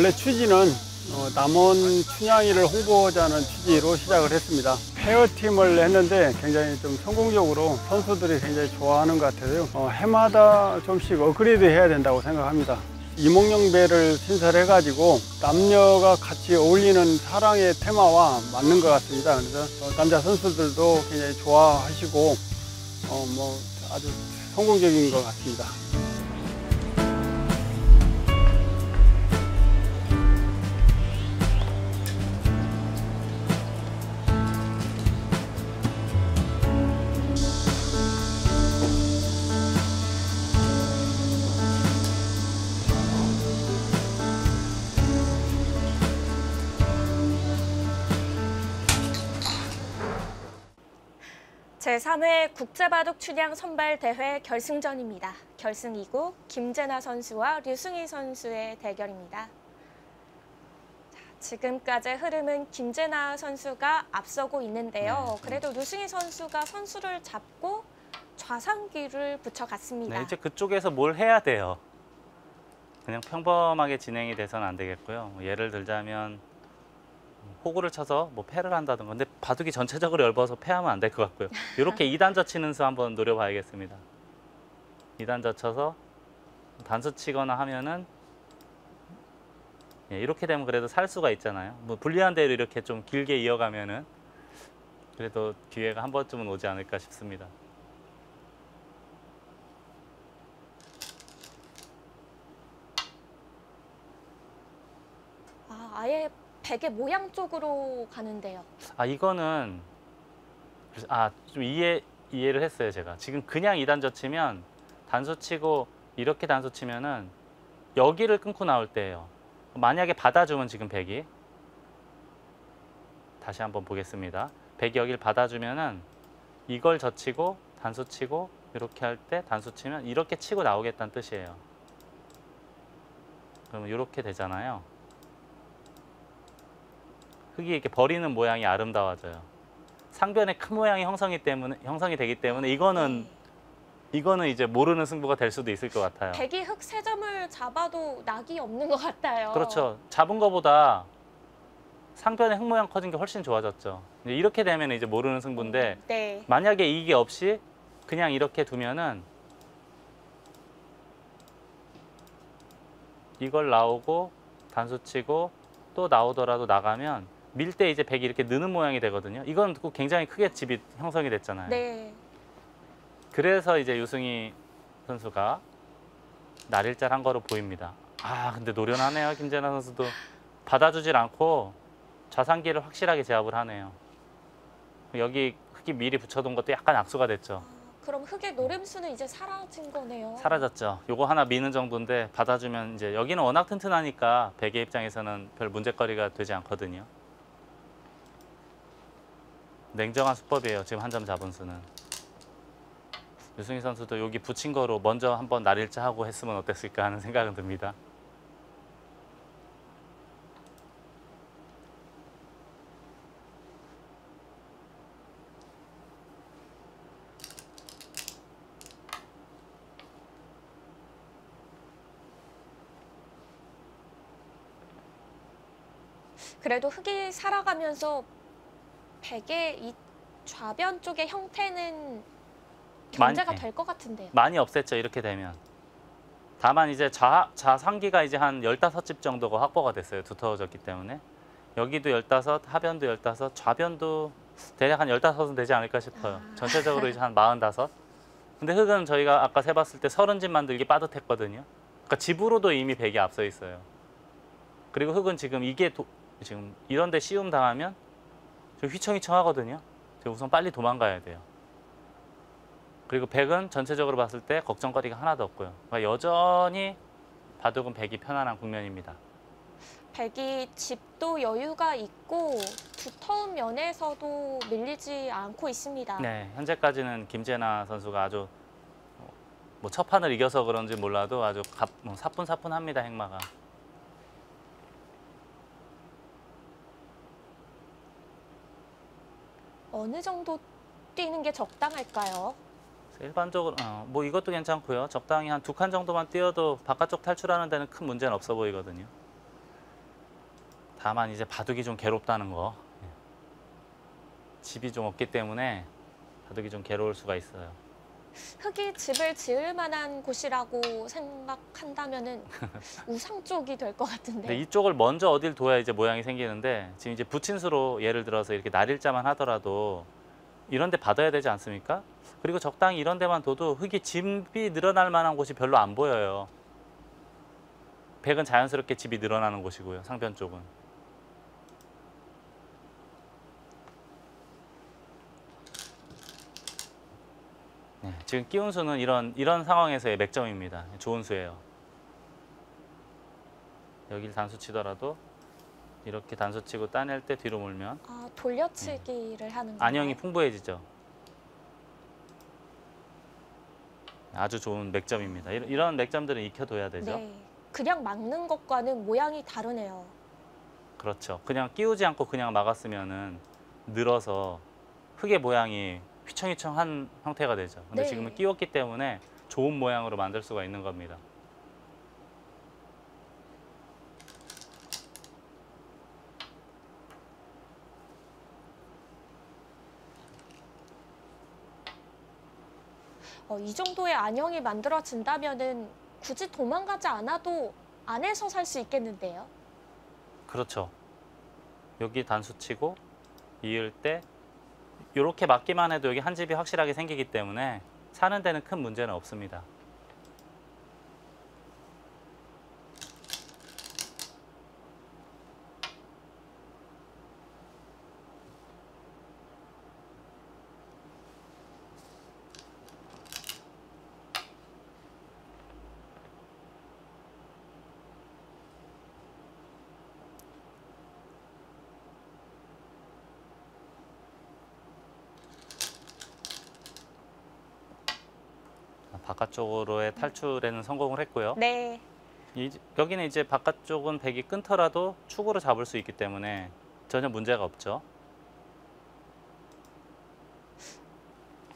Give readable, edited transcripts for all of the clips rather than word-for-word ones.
원래 취지는 남원 춘향이를 홍보하자는 취지로 시작을 했습니다. 페어팀을 했는데 굉장히 좀 성공적으로 선수들이 굉장히 좋아하는 것 같아요. 해마다 좀씩 업그레이드 해야 된다고 생각합니다. 이몽룡 배를 신설해가지고 남녀가 같이 어울리는 사랑의 테마와 맞는 것 같습니다. 그래서 남자 선수들도 굉장히 좋아하시고 아주 성공적인 것 같습니다. 제3회 국제바둑 춘향 선발대회 결승전입니다. 결승 2구 김재나 선수와 류승희 선수의 대결입니다. 지금까지의 흐름은 김재나 선수가 앞서고 있는데요. 그래도 류승희 선수가 선수를 잡고 좌상기를 붙여갔습니다. 네, 이제 그쪽에서 뭘 해야 돼요. 그냥 평범하게 진행이 돼서는 안 되겠고요. 예를 들자면 호구를 쳐서 패를 한다든가. 근데 바둑이 전체적으로 얇아서 패하면 안 될 것 같고요. 이렇게 2단저 치는 수 한번 노려봐야겠습니다. 2단저 쳐서 단수 치거나 하면은 이렇게 되면 그래도 살 수가 있잖아요. 불리한 대로 이렇게 좀 길게 이어가면은 그래도 기회가 한 번쯤은 오지 않을까 싶습니다. 아예 베개 모양 쪽으로 가는데요. 이거는 좀 이해를 했어요, 제가. 지금 그냥 2단저 치면 단수 치고 이렇게 단수 치면은 여기를 끊고 나올 때예요. 만약에 받아주면 지금 백이 다시 한번 보겠습니다. 백이 여기를 받아주면은 이걸 젖히고 단수 치고 이렇게 할 때 단수 치면 이렇게 치고 나오겠다는 뜻이에요. 그러면 이렇게 되잖아요. 흙이 이렇게 버리는 모양이 아름다워져요. 상변에 큰 모양이 형성이 되기 때문에 이거는 이제 모르는 승부가 될 수도 있을 것 같아요. 백이 흙 3점을 잡아도 낙이 없는 것 같아요. 그렇죠. 잡은 거보다 상변에 흙 모양 커진 게 훨씬 좋아졌죠. 이렇게 되면 이제 모르는 승부인데 네. 만약에 이게 없이 그냥 이렇게 두면은 이걸 나오고 단수 치고 또 나오더라도 나가면 밀 때 이제 백이 이렇게 느는 모양이 되거든요. 이건 굉장히 크게 집이 형성이 됐잖아요. 네. 그래서 이제 유승희 선수가 날일잘 한 거로 보입니다. 근데 노련하네요. 김재나 선수도 받아주질 않고 좌상기를 확실하게 제압을 하네요. 여기 흙이 미리 붙여둔 것도 약간 악수가 됐죠. 그럼 흙의 노림수는 이제 사라진 거네요. 사라졌죠. 요거 하나 미는 정도인데 받아주면 이제 여기는 워낙 튼튼하니까 백의 입장에서는 별 문제거리가 되지 않거든요. 냉정한 수법이에요. 지금 한 점 잡은 수는. 유승희 선수도 여기 붙인 거로 먼저 한번 날일자 하고 했으면 어땠을까 하는 생각은 듭니다. 그래도 흙이 살아가면서 백의 이 좌변 쪽의 형태는 견제가 될 것 같은데요. 많이 없앴죠. 이렇게 되면. 다만 이제 좌상기가 이제 한 15집 정도가 확보가 됐어요. 두터워졌기 때문에. 여기도 15, 하변도 15, 좌변도 대략 한 15은 되지 않을까 싶어요. 전체적으로 이제 한 45. 근데 흙은 저희가 아까 세봤을 때 30집 만들기 빠듯했거든요. 그러니까 집으로도 이미 백이 앞서 있어요. 그리고 흙은 지금 이게 지금 이런 데 시움 당하면 좀 휘청휘청하거든요. 우선 빨리 도망가야 돼요. 그리고 백은 전체적으로 봤을 때 걱정거리가 하나도 없고요. 그러니까 여전히 바둑은 백이 편안한 국면입니다. 백이 집도 여유가 있고 두터운 면에서도 밀리지 않고 있습니다. 네, 현재까지는 김재나 선수가 아주 첫 판을 이겨서 그런지 몰라도 아주 사뿐사뿐합니다, 행마가. 어느 정도 뛰는 게 적당할까요? 일반적으로 이것도 괜찮고요. 적당히 한 2칸 정도만 뛰어도 바깥쪽 탈출하는 데는 큰 문제는 없어 보이거든요. 다만 이제 바둑이 좀 괴롭다는 거. 집이 좀 없기 때문에 바둑이 좀 괴로울 수가 있어요. 흙이 집을 지을 만한 곳이라고 생각한다면은 우상 쪽이 될 것 같은데. 근데 이쪽을 먼저 어딜 둬야 이제 모양이 생기는데 지금 이제 부친수로 예를 들어서 이렇게 날일자만 하더라도 이런 데 받아야 되지 않습니까? 그리고 적당히 이런 데만 둬도 흙이 집이 늘어날 만한 곳이 별로 안 보여요. 백은 자연스럽게 집이 늘어나는 곳이고요. 상변 쪽은. 네, 지금 끼운 수는 이런 상황에서의 맥점입니다. 좋은 수예요. 여기를 단수 치더라도 이렇게 단수 치고 따낼 때 뒤로 몰면 아, 돌려치기를 하는 거예요? 안형이 풍부해지죠. 아주 좋은 맥점입니다. 이런 맥점들은 익혀둬야 되죠. 네. 그냥 막는 것과는 모양이 다르네요. 그렇죠. 그냥 끼우지 않고 그냥 막았으면은 늘어서 흙의 모양이 휘청휘청한 형태가 되죠. 근데 네. 지금은 끼웠기 때문에 좋은 모양으로 만들 수가 있는 겁니다. 이 정도의 안형이 만들어진다면은 굳이 도망가지 않아도 안에서 살 수 있겠는데요? 그렇죠. 여기 단수 치고 이을 때 이렇게 막기만 해도 여기 한 집이 확실하게 생기기 때문에 사는 데는 큰 문제는 없습니다. 바깥쪽으로의 탈출에는 성공을 했고요. 네. 여기는 이제 바깥쪽은 백이 끊더라도 축으로 잡을 수 있기 때문에 전혀 문제가 없죠.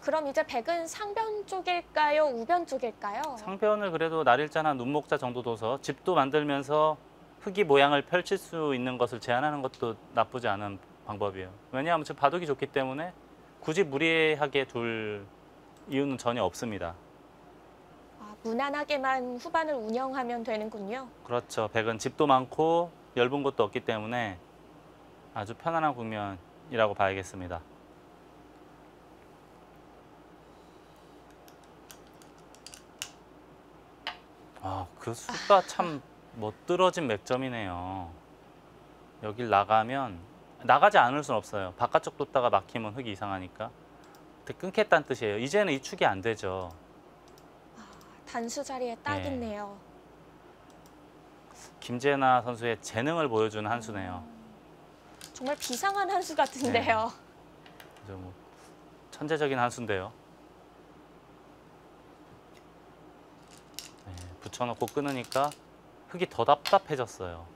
그럼 이제 백은 상변 쪽일까요? 우변 쪽일까요? 상변을 그래도 날일자나 눈목자 정도 둬서 집도 만들면서 흙이 모양을 펼칠 수 있는 것을 제한하는 것도 나쁘지 않은 방법이에요. 왜냐하면 지금 바둑이 좋기 때문에 굳이 무리하게 둘 이유는 전혀 없습니다. 무난하게만 후반을 운영하면 되는군요. 그렇죠. 백은 집도 많고 엷은 곳도 없기 때문에 아주 편안한 국면이라고 봐야겠습니다. 그 수가 참 멋들어진 맥점이네요. 여길 나가면 나가지 않을 순 없어요. 바깥쪽 뒀다가 막히면 흙이 이상하니까. 근데 끊겠다는 뜻이에요. 이제는 이 축이 안 되죠. 단수 자리에 딱 네. 있네요. 김재나 선수의 재능을 보여주는 한 수네요. 정말 비상한 한 수 같은데요. 뭐 천재적인 한 수인데요. 네, 붙여놓고 끊으니까 흙이 더 답답해졌어요.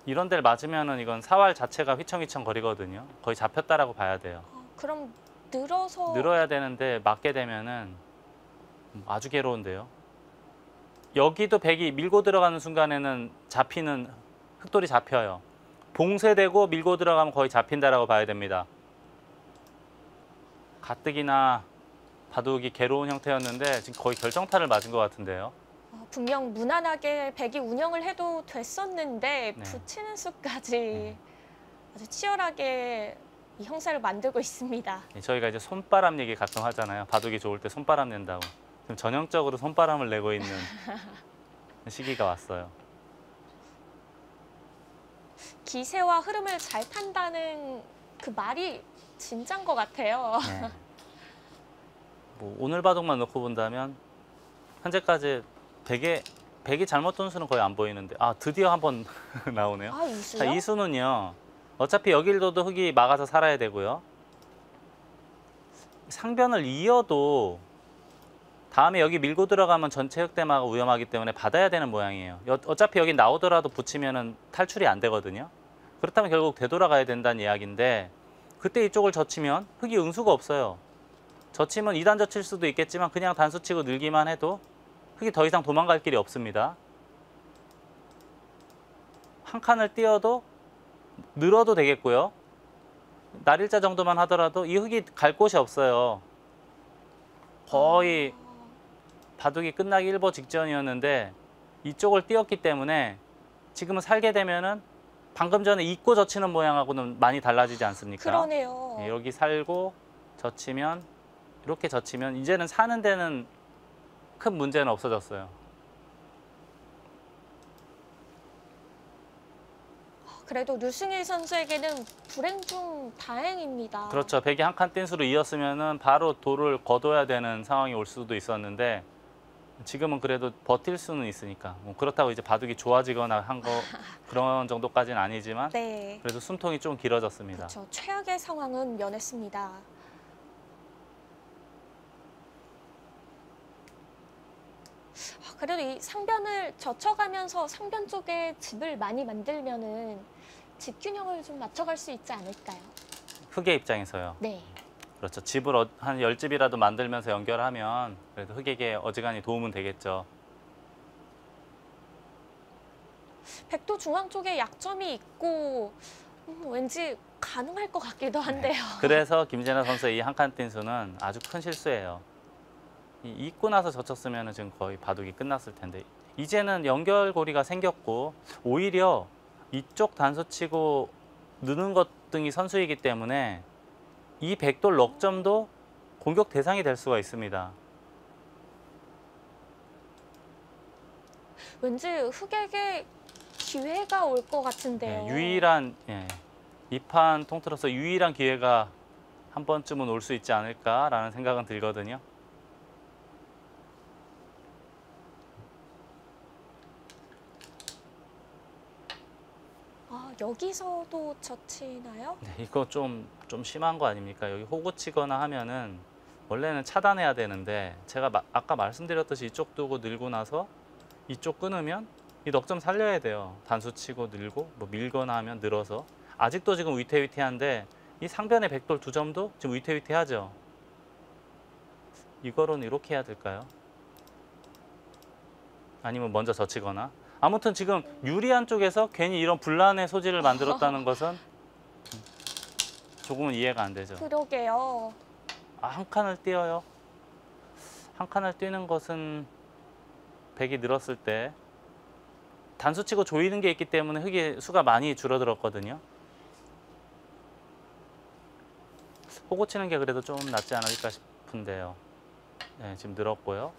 이런 데를 맞으면은 이건 사활 자체가 휘청휘청 거리거든요. 거의 잡혔다라고 봐야 돼요. 그럼 늘어서 늘어야 되는데 맞게 되면은 아주 괴로운데요. 여기도 백이 밀고 들어가는 순간에는 잡히는 흙돌이 잡혀요. 봉쇄되고 밀고 들어가면 거의 잡힌다라고 봐야 됩니다. 가뜩이나 바둑이 괴로운 형태였는데 지금 거의 결정타를 맞은 것 같은데요. 분명 무난하게 백이 운영을 해도 됐었는데 네. 붙이는 수까지 네. 아주 치열하게 이 형사를 만들고 있습니다. 저희가 이제 손바람 얘기 가끔 하잖아요. 바둑이 좋을 때 손바람 낸다고. 지금 전형적으로 손바람을 내고 있는 시기가 왔어요. 기세와 흐름을 잘 탄다는 그 말이 진짠 것 같아요. 네. 뭐 오늘 바둑만 놓고 본다면 현재까지 백이 잘못 둔 수는 거의 안 보이는데 드디어 한번 나오네요. 이 수요? 자, 이 수는요. 어차피 여길 둬도 흙이 막아서 살아야 되고요. 상변을 이어도 다음에 여기 밀고 들어가면 전체 흙대마가 위험하기 때문에 받아야 되는 모양이에요. 어차피 여기 나오더라도 붙이면은 탈출이 안 되거든요. 그렇다면 결국 되돌아가야 된다는 이야기인데 그때 이쪽을 젖히면 흙이 응수가 없어요. 젖히면 2단 젖힐 수도 있겠지만 그냥 단수 치고 늘기만 해도 흙이 더 이상 도망갈 길이 없습니다. 한 칸을 띄어도 늘어도 되겠고요. 날일자 정도만 하더라도 이 흙이 갈 곳이 없어요. 거의 바둑이 끝나기 일보 직전이었는데 이쪽을 띄었기 때문에 지금은 살게 되면은 방금 전에 잊고 젖히는 모양하고는 많이 달라지지 않습니까? 그러네요. 예, 여기 살고 젖히면 이렇게 젖히면 이제는 사는 데는 큰 문제는 없어졌어요. 그래도 류승일 선수에게는 불행 중 다행입니다. 그렇죠. 백이 한 칸 뛴 수로 이었으면은 바로 돌을 거둬야 되는 상황이 올 수도 있었는데 지금은 그래도 버틸 수는 있으니까 뭐 그렇다고 이제 바둑이 좋아지거나 한 거 그런 정도까지는 아니지만 네. 그래도 숨통이 좀 길어졌습니다. 그렇죠. 최악의 상황은 면했습니다. 그래도 이 상변을 젖혀가면서 상변 쪽에 집을 많이 만들면은 집 균형을 좀 맞춰갈 수 있지 않을까요? 흑의 입장에서요. 네. 그렇죠. 집을 한 10집이라도 만들면서 연결하면 그래도 흑에게 어지간히 도움은 되겠죠. 백도 중앙 쪽에 약점이 있고 왠지 가능할 것 같기도 한데요. 그래서 김재나 선수의 이 한 칸 뛴 수는 아주 큰 실수예요. 잊고 나서 젖혔으면 지금 거의 바둑이 끝났을 텐데 이제는 연결고리가 생겼고 오히려 이쪽 단수 치고 느는 것 등이 선수이기 때문에 이 백돌 넉점도 공격 대상이 될 수가 있습니다. 왠지 흑에게 기회가 올 것 같은데요. 유일한 이 판 통틀어서 유일한 기회가 한 번쯤은 올 수 있지 않을까라는 생각은 들거든요. 여기서도 젖히나요? 네, 이거 좀 심한 거 아닙니까? 여기 호구 치거나 하면은 원래는 차단해야 되는데 제가 아까 말씀드렸듯이 이쪽 두고 늘고 나서 이쪽 끊으면 이 넉점 살려야 돼요. 단수 치고 늘고 뭐 밀거나 하면 늘어서 아직도 지금 위태위태한데 이 상변의 백돌 두 점도 지금 위태위태하죠. 이거로는 이렇게 해야 될까요? 아니면 먼저 젖히거나 아무튼 지금 유리한 쪽에서 괜히 이런 분란의 소지를 만들었다는 것은 조금은 이해가 안 되죠. 그러게요. 한 칸을 띄어요. 한 칸을 뛰는 것은 백이 늘었을 때 단수 치고 조이는 게 있기 때문에 흑의 수가 많이 줄어들었거든요. 호구 치는 게 그래도 좀 낫지 않을까 싶은데요. 네, 지금 늘었고요.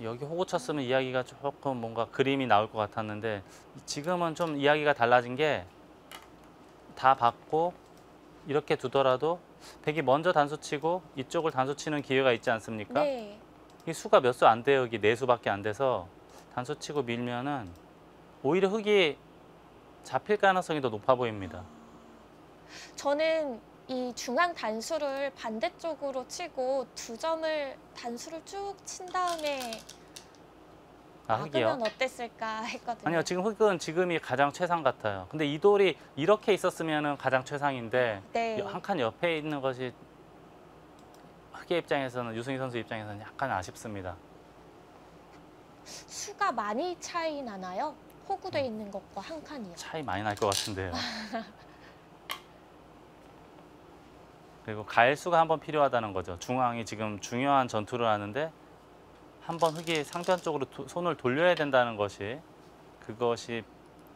여기 호구 쳤으면 이야기가 조금 뭔가 그림이 나올 것 같았는데 지금은 좀 이야기가 달라진 게 다 받고 이렇게 두더라도 백이 먼저 단수 치고 이쪽을 단수 치는 기회가 있지 않습니까? 네. 이 수가 몇 수 안 돼요. 여기 4수밖에 안 돼서 단수 치고 밀면은 오히려 흑이 잡힐 가능성이 더 높아 보입니다. 저는 이 중앙 단수를 반대쪽으로 치고 두 점을 단수를 쭉 친 다음에 흑이요? 막으면 어땠을까 했거든요. 아니요, 지금 흑은 지금이 가장 최상 같아요. 근데 이 돌이 이렇게 있었으면 가장 최상인데 네. 한 칸 옆에 있는 것이 흑의 입장에서는 유승희 선수 입장에서는 약간 아쉽습니다. 수가 많이 차이 나나요? 호구돼 있는 것과 한 칸이요. 차이 많이 날 것 같은데요. 그리고 가일수가 한번 필요하다는 거죠. 중앙이 지금 중요한 전투를 하는데 한번 흑이 상변 쪽으로 손을 돌려야 된다는 것이 그것이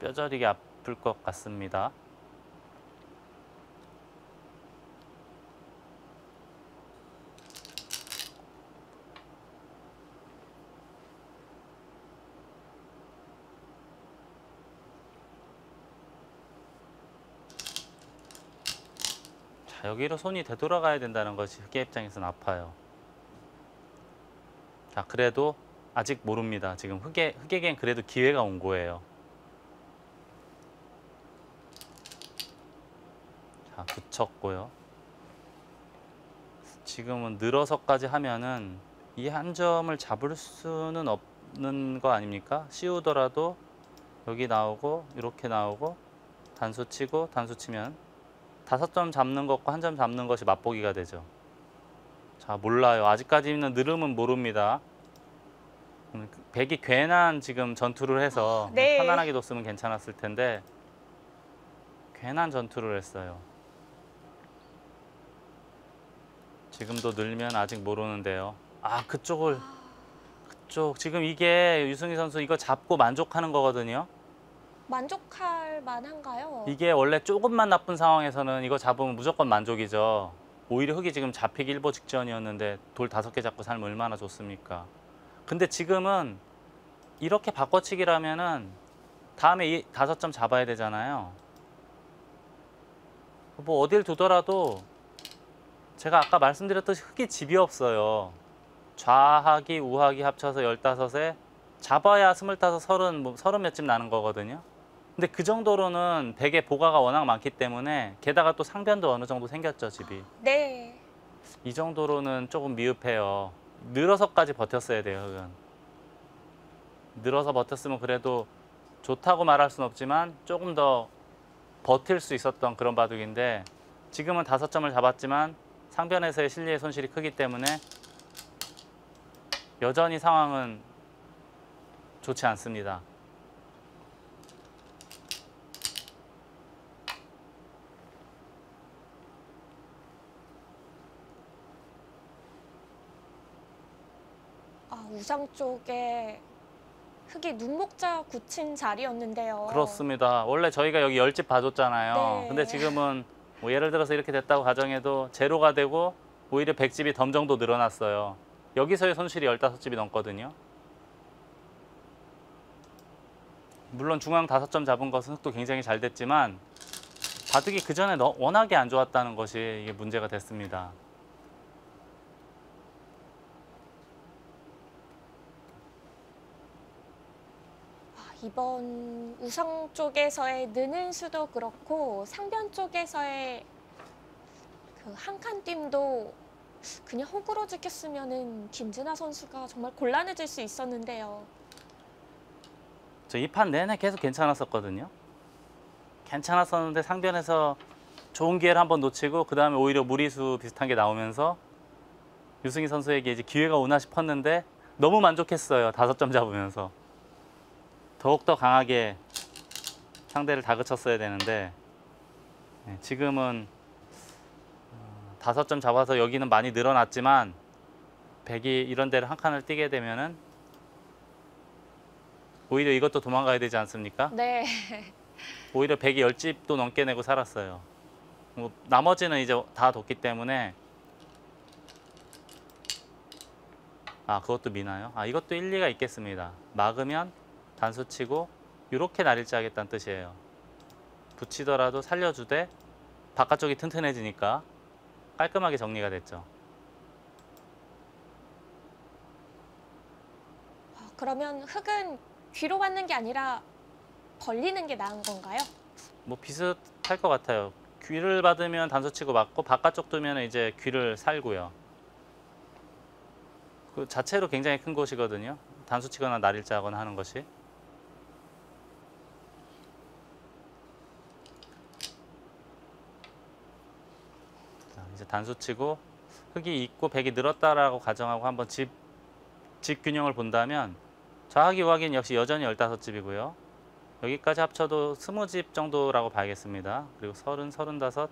뼈저리게 아플 것 같습니다. 자, 여기로 손이 되돌아가야 된다는 것이 흑의 입장에서는 아파요. 자, 그래도 아직 모릅니다. 지금 흑에겐 그래도 기회가 온 거예요. 자, 붙였고요. 지금은 늘어서까지 하면은 이 한 점을 잡을 수는 없는 거 아닙니까? 씌우더라도 여기 나오고 이렇게 나오고 단수 치고 단수 치면 5점 잡는 것과 한 점 잡는 것이 맛보기가 되죠. 자, 몰라요. 아직까지는 느름은 모릅니다. 백이 괜한 지금 전투를 해서 네. 편안하게 뒀으면 괜찮았을 텐데 괜한 전투를 했어요. 지금도 늘면 아직 모르는데요. 아, 그쪽 지금 이게 유승희 선수 이거 잡고 만족하는 거거든요. 만족할 만한가요? 이게 원래 조금만 나쁜 상황에서는 이거 잡으면 무조건 만족이죠. 오히려 흑이 지금 잡히기 일보 직전이었는데 돌 5개 잡고 살면 얼마나 좋습니까? 근데 지금은 이렇게 바꿔치기라면은 다음에 이 5점 잡아야 되잖아요. 뭐 어딜 두더라도 제가 아까 말씀드렸듯이 흑이 집이 없어요. 좌하기, 우하기 합쳐서 15에 잡아야 25, 30, 뭐 30 몇 집 나는 거거든요. 근데 그 정도로는 백의 보가가 워낙 많기 때문에 게다가 또 상변도 어느 정도 생겼죠, 집이. 네. 이 정도로는 조금 미흡해요. 늘어서까지 버텼어야 돼요, 흑은. 늘어서 버텼으면 그래도 좋다고 말할 수는 없지만 조금 더 버틸 수 있었던 그런 바둑인데 지금은 5점을 잡았지만 상변에서의 실리의 손실이 크기 때문에 여전히 상황은 좋지 않습니다. 우상 쪽에 흑이 눈목자 굳힌 자리였는데요. 그렇습니다. 원래 저희가 여기 10집 봐줬잖아요. 네. 근데 지금은 뭐 예를 들어서 이렇게 됐다고 가정해도 제로가 되고 오히려 100집이 덤 정도 늘어났어요. 여기서의 손실이 15집이 넘거든요. 물론 중앙 5점 잡은 것은 흑도 굉장히 잘 됐지만 바둑이 그전에 워낙에 안 좋았다는 것이 이게 문제가 됐습니다. 이번 우상 쪽에서의 느는 수도 그렇고 상변 쪽에서의 그 한 칸 뜀도 그냥 호구로 지켰으면은 김진아 선수가 정말 곤란해질 수 있었는데요. 저 이 판 내내 계속 괜찮았었거든요. 괜찮았었는데 상변에서 좋은 기회를 한번 놓치고 그 다음에 오히려 무리수 비슷한 게 나오면서 유승희 선수에게 이제 기회가 오나 싶었는데 너무 만족했어요. 5점 잡으면서. 더욱더 강하게 상대를 다그쳤어야 되는데 지금은 5점 잡아서 여기는 많이 늘어났지만 백이 이런 데를 한 칸을 뛰게 되면은 오히려 이것도 도망가야 되지 않습니까? 네. 오히려 백이 10집도 넘게 내고 살았어요. 뭐 나머지는 이제 다 뒀기 때문에 그것도 미나요? 이것도 일리가 있겠습니다. 막으면 단수 치고 이렇게 날일지 하겠다는 뜻이에요. 붙이더라도 살려주되 바깥쪽이 튼튼해지니까 깔끔하게 정리가 됐죠. 그러면 흑은 귀로 받는 게 아니라 벌리는 게 나은 건가요? 뭐 비슷할 것 같아요. 귀를 받으면 단수 치고 맞고 바깥쪽 두면 이제 귀를 살고요. 그 자체로 굉장히 큰 곳이거든요. 단수 치거나 날일자 하거나 하는 것이. 이제 단수 치고 흑이 있고 백이 늘었다라고 가정하고 한번 집 균형을 본다면 좌하기 우하기는 역시 여전히 15집이고요. 여기까지 합쳐도 20집 정도라고 봐야겠습니다. 그리고 30, 35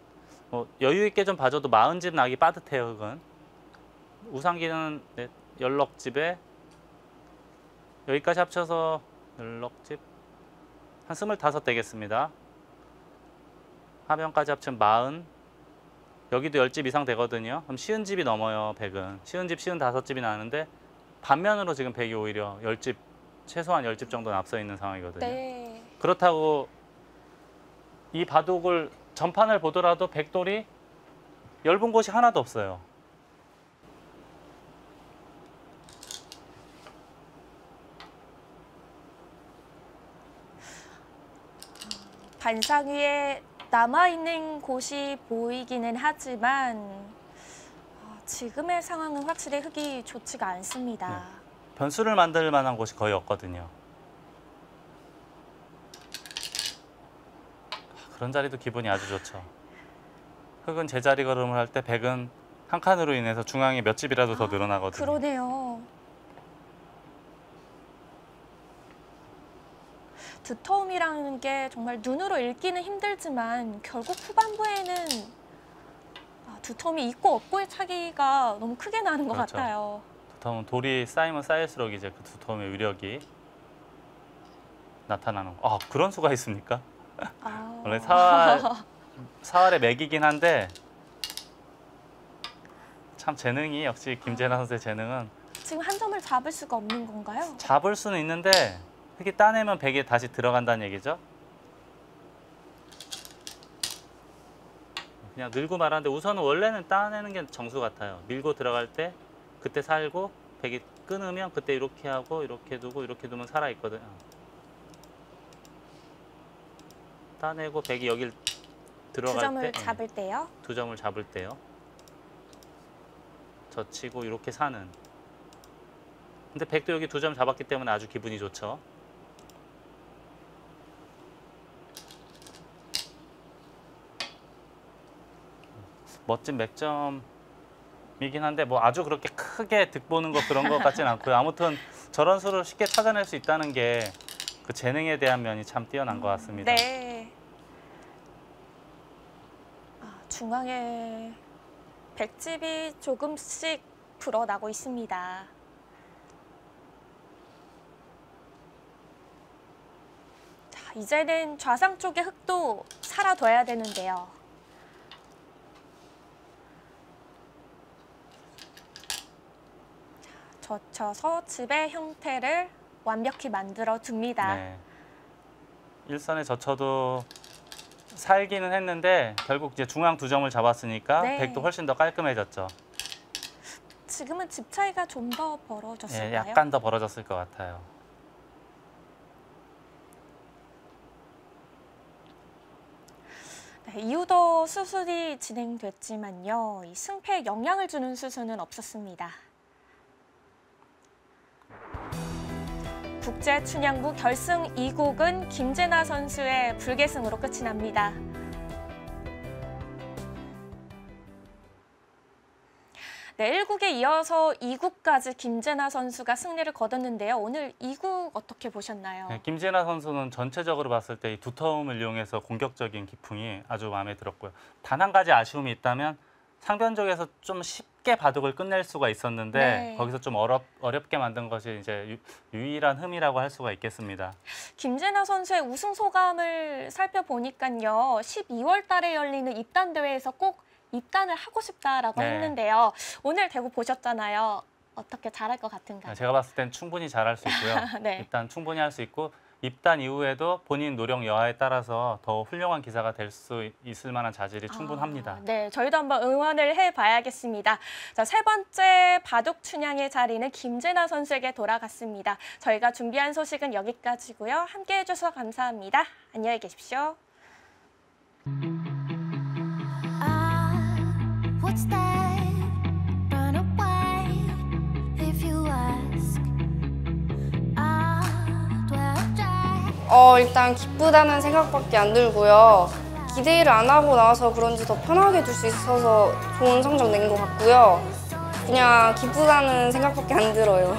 여유 있게 좀 봐줘도 40집 나기 빠듯해요. 흑은. 우상기는 16집에 여기까지 합쳐서 16집 한 25 되겠습니다. 하변까지 합치면 40 여기도 10집 이상 되거든요. 그럼 쉬운 집이 넘어요. 백은. 쉬운 집, 쉬운 5집이 나는데 반면으로 지금 백이 오히려 10집, 최소한 10집 정도는 앞서 있는 상황이거든요. 네. 그렇다고 이 바둑을 전판을 보더라도 백돌이 얇은 곳이 하나도 없어요. 반상 위에 남아있는 곳이 보이기는 하지만 지금의 상황은 확실히 흑이 좋지가 않습니다. 변수를 만들 만한 곳이 거의 없거든요. 그런 자리도 기분이 아주 좋죠. 흑은 제자리 걸음을 할 때 백은 한 칸으로 인해서 중앙에 몇 집이라도 더 늘어나거든요. 그러네요. 두터움이라는 게 정말 눈으로 읽기는 힘들지만 결국 후반부에는 두터움이 있고 없고의 차이가 너무 크게 나는 것 그렇죠. 같아요. 두터운 돌이 쌓이면 쌓일수록 이제 그 두터움의 위력이 나타나는 거. 아, 그런 수가 있습니까? 원래 사활의 맥이긴 한데 참 재능이 역시 김재나 선수의 재능은 지금 한 점을 잡을 수가 없는 건가요? 잡을 수는 있는데 흙이 따내면 백에 다시 들어간다는 얘기죠. 그냥 밀고 말하는데 우선은 원래는 따내는 게 정수 같아요. 밀고 들어갈 때 그때 살고 백이 끊으면 그때 이렇게 하고 이렇게 두고 이렇게 두면 살아있거든요. 따내고 백이 여길 들어갈 두 점을 때 잡을 때요? 두 점을 잡을 때요. 젖히고 이렇게 사는. 근데 백도 여기 두 점 잡았기 때문에 아주 기분이 좋죠. 멋진 맥점이긴 한데 뭐 아주 그렇게 크게 득보는 거 그런 것 같지는 않고요. 아무튼 저런 수를 쉽게 찾아낼 수 있다는 게 그 재능에 대한 면이 참 뛰어난 것 같습니다. 네. 중앙에 백집이 조금씩 불어나고 있습니다. 자, 이제는 좌상 쪽의 흙도 살아둬야 되는데요. 자, 젖혀서 집의 형태를 완벽히 만들어 둡니다. 네. 일선에 젖혀도 살기는 했는데 결국 이제 중앙 두 점을 잡았으니까 네. 백도 훨씬 더 깔끔해졌죠. 지금은 집 차이가 좀 더 벌어졌을까요? 예, 약간 더 벌어졌을 것 같아요. 네, 이후도 수술이 진행됐지만요. 이 승패에 영향을 주는 수술은 없었습니다. 국제춘향부 결승 2국은 김재나 선수의 불계승으로 끝이 납니다. 네, 1국에 이어서 2국까지 김재나 선수가 승리를 거뒀는데요. 오늘 2국 어떻게 보셨나요? 네, 김재나 선수는 전체적으로 봤을 때 이 두터움을 이용해서 공격적인 기풍이 아주 마음에 들었고요. 단 한 가지 아쉬움이 있다면 상변쪽에서 좀 쉽게 바둑을 끝낼 수가 있었는데 네. 거기서 좀 어렵게 만든 것이 이제 유일한 흠이라고 할 수가 있겠습니다. 김재나 선수의 우승 소감을 살펴보니까요. 12월 달에 열리는 입단 대회에서 꼭 입단을 하고 싶다라고 네. 했는데요. 오늘 대구 보셨잖아요. 어떻게 잘할 것 같은가요? 제가 봤을 땐 충분히 잘할 수 있고요. 네. 일단 충분히 할 수 있고 입단 이후에도 본인 노력 여하에 따라서 더 훌륭한 기사가 될 수 있을 만한 자질이 충분합니다. 네, 저희도 한번 응원을 해봐야겠습니다. 자, 세 번째 바둑 춘향의 자리는 김재나 선수에게 돌아갔습니다. 저희가 준비한 소식은 여기까지고요. 함께해 주셔서 감사합니다. 안녕히 계십시오. What's that? Run away if you ask. Do I try? 일단 기쁘다는 생각밖에 안 들고요. 기대를 안 하고 나와서 그런지 더 편하게 둘 수 있어서 좋은 성적 낸 것 같고요. 그냥 기쁘다는 생각밖에 안 들어요.